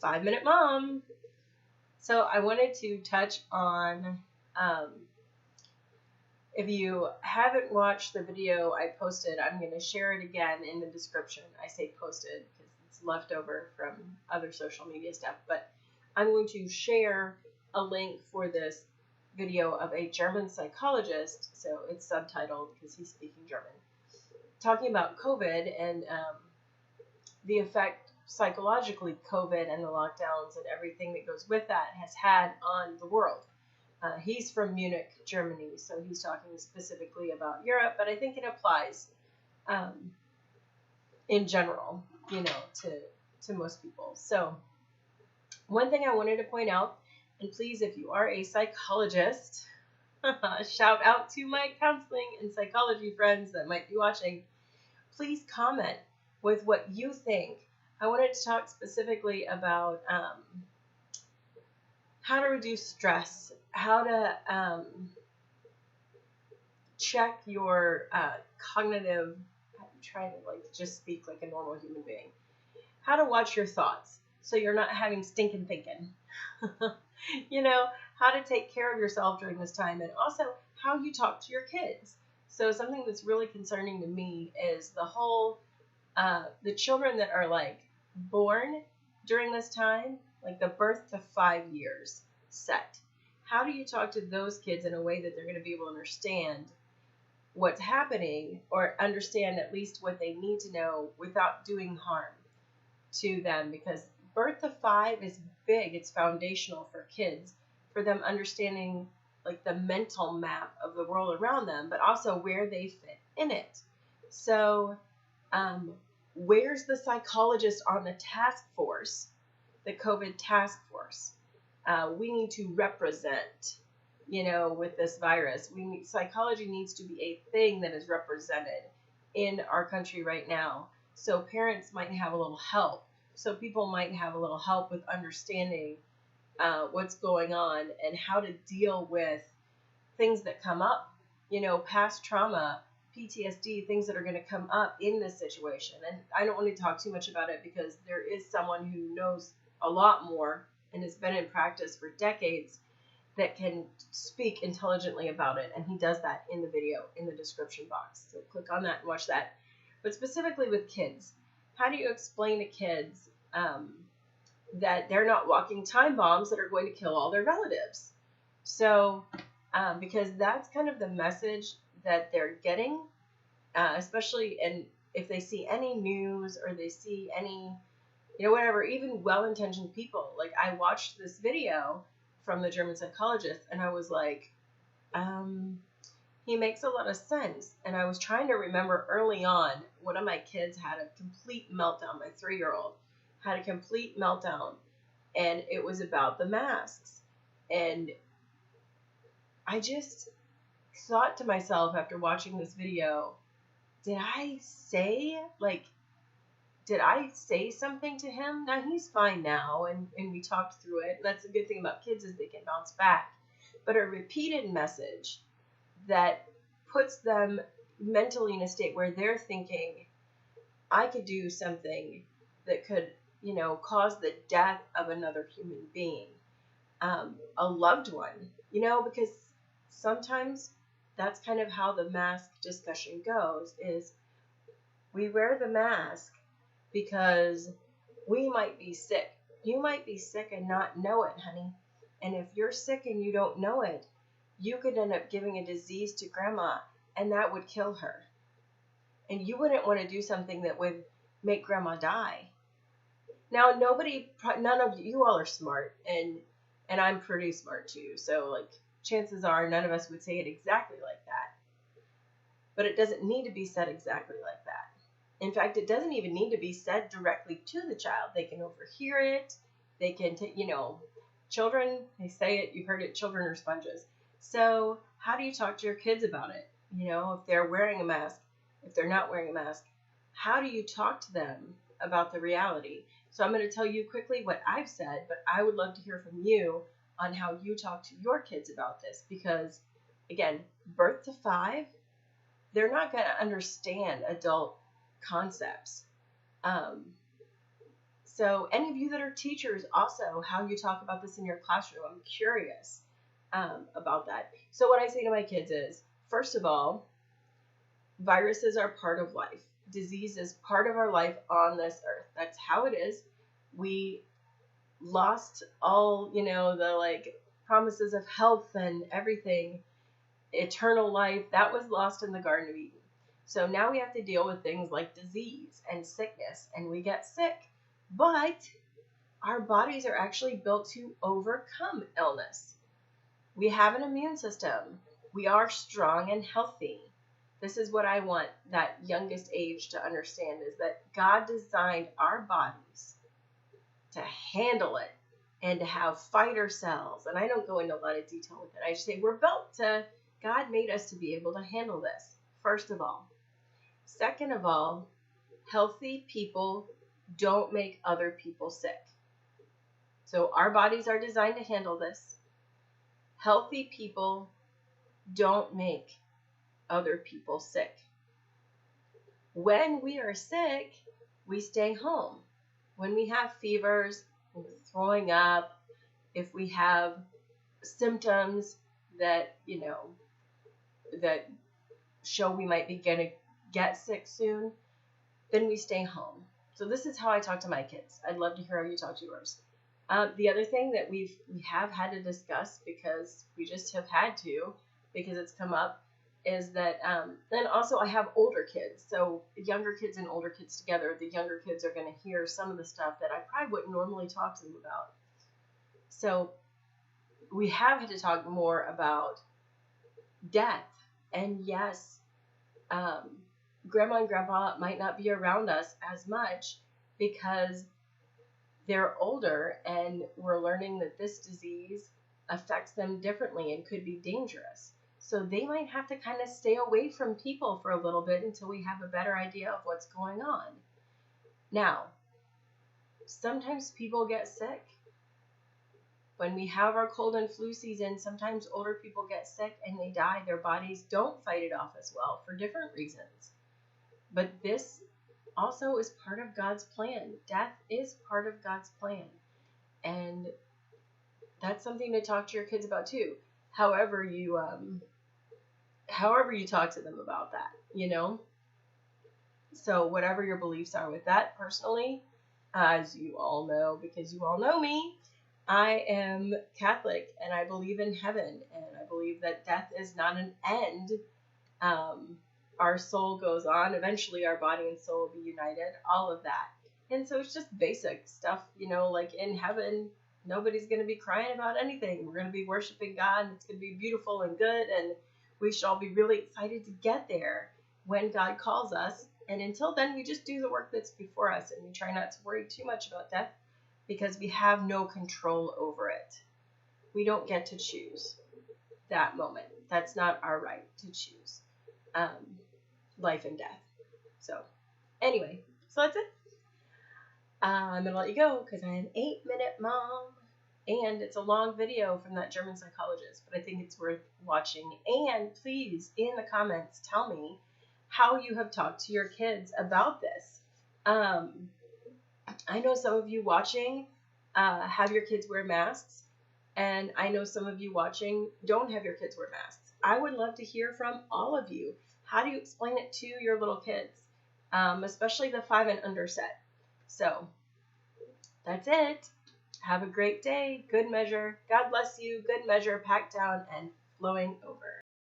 5-Minute Mom. So I wanted to touch on, if you haven't watched the video I posted, I'm going to share it again in the description. I say posted because it's left over from other social media stuff, but I'm going to share a link for this video of a German psychologist, so it's subtitled because he's speaking German, talking about COVID and the effect psychologically COVID and the lockdowns and everything that goes with that has had on the world. He's from Munich, Germany, so he's talking specifically about Europe, but I think it applies in general, to most people. So one thing I wanted to point out, and please, if you are a psychologist, shout out to my counseling and psychology friends that might be watching, please comment with what you think. I wanted to talk specifically about how to reduce stress, how to check your cognitive, I'm trying to just speak like a normal human being, how to watch your thoughts so you're not having stinking thinking, how to take care of yourself during this time, and also how you talk to your kids. So something that's really concerning to me is the whole, the children that are born during this time, like the birth to 5 years set. How do you talk to those kids in a way that they're going to be able to understand what's happening, or understand at least what they need to know without doing harm to them? Because birth to 5 is big. It's foundational for kids, for them understanding the mental map of the world around them, but also where they fit in it. So where's the psychologist on the task force, the COVID task force? We need to represent, with this virus. Psychology needs to be a thing that is represented in our country right now. So parents might have a little help. So people might have a little help with understanding what's going on and how to deal with things that come up, past trauma, PTSD, things that are going to come up in this situation. And I don't want to talk too much about it because there is someone who knows a lot more and has been in practice for decades that can speak intelligently about it. And he does that in the video in the description box. So click on that and watch that. But specifically with kids, how do you explain to kids that they're not walking time bombs that are going to kill all their relatives? So, because that's kind of the message that they're getting, especially if they see any news or they see any, whatever, even well-intentioned people. I watched this video from the German psychologist and I was like, he makes a lot of sense. And I was trying to remember early on, one of my kids had a complete meltdown. My 3-year-old had a complete meltdown, and it was about the masks. And I just thought to myself after watching this video, did I say something to him? Now he's fine now, and we talked through it. And that's the good thing about kids is they can bounce back. But a repeated message that puts them mentally in a state where they're thinking, I could do something that could, cause the death of another human being, a loved one, because sometimes that's kind of how the mask discussion goes, is we wear the mask because we might be sick. You might be sick and not know it, honey. And if you're sick and you don't know it, you could end up giving a disease to grandma, and that would kill her. And you wouldn't want to do something that would make grandma die. Now, none of you all are smart, and I'm pretty smart too. So, chances are none of us would say it exactly like that. But it doesn't need to be said exactly like that. In fact, it doesn't even need to be said directly to the child. They can overhear it. They can, children, they say it, you've heard it, children are sponges. So how do you talk to your kids about it? If they're wearing a mask, if they're not wearing a mask, how do you talk to them about the reality? So I'm going to tell you quickly what I've said, but I would love to hear from you on how you talk to your kids about this, because again, birth to 5, they're not going to understand adult concepts. So any of you that are teachers, also how you talk about this in your classroom, I'm curious about that. So what I say to my kids is, first of all, viruses are part of life. Disease is part of our life on this earth. That's how it is. We lost all, the promises of health and everything, eternal life. That was lost in the Garden of Eden. So now we have to deal with things like disease and sickness, and we get sick. But our bodies are actually built to overcome illness. We have an immune system. We are strong and healthy. This is what I want that youngest age to understand, is that God designed our bodies to handle it and to have fighter cells. And I don't go into a lot of detail with it. I just say God made us to be able to handle this, first of all. Second of all, healthy people don't make other people sick. So our bodies are designed to handle this. Healthy people don't make other people sick. When we are sick, we stay home. When we have fevers, throwing up, if we have symptoms that, that show we might be going to get sick soon, then we stay home. So this is how I talk to my kids. I'd love to hear how you talk to yours. The other thing that we have had to discuss, because we just have had to, because it's come up, is that, and also I have older kids, so younger kids and older kids together. The younger kids are going to hear some of the stuff that I probably wouldn't normally talk to them about. So we have had to talk more about death. And yes, Grandma and Grandpa might not be around us as much because they're older, and we're learning that this disease affects them differently and could be dangerous. So they might have to kind of stay away from people for a little bit until we have a better idea of what's going on. Now, sometimes people get sick. When we have our cold and flu season, sometimes older people get sick and they die. Their bodies don't fight it off as well for different reasons. But this also is part of God's plan. Death is part of God's plan. And that's something to talk to your kids about too. However you talk to them about that, So whatever your beliefs are with that, personally, as you all know, because you all know me, I am Catholic, and I believe in heaven, and I believe that death is not an end. Our soul goes on. Eventually our body and soul will be united, all of that. And so it's just basic stuff, like in heaven, nobody's going to be crying about anything. We're going to be worshiping God, and it's going to be beautiful and good, and we should all be really excited to get there when God calls us. And until then, we just do the work that's before us, and we try not to worry too much about death because we have no control over it. We don't get to choose that moment. That's not our right to choose life and death. So anyway, so that's it. I'm going to let you go because I'm an 8-minute mom. And it's a long video from that German psychologist, but I think it's worth watching. And please, in the comments, tell me how you have talked to your kids about this. I know some of you watching have your kids wear masks, and I know some of you watching don't have your kids wear masks. I would love to hear from all of you. How do you explain it to your little kids, especially the 5 and under set? So that's it. Have a great day. Good measure. God bless you. Good measure. Packed down and flowing over.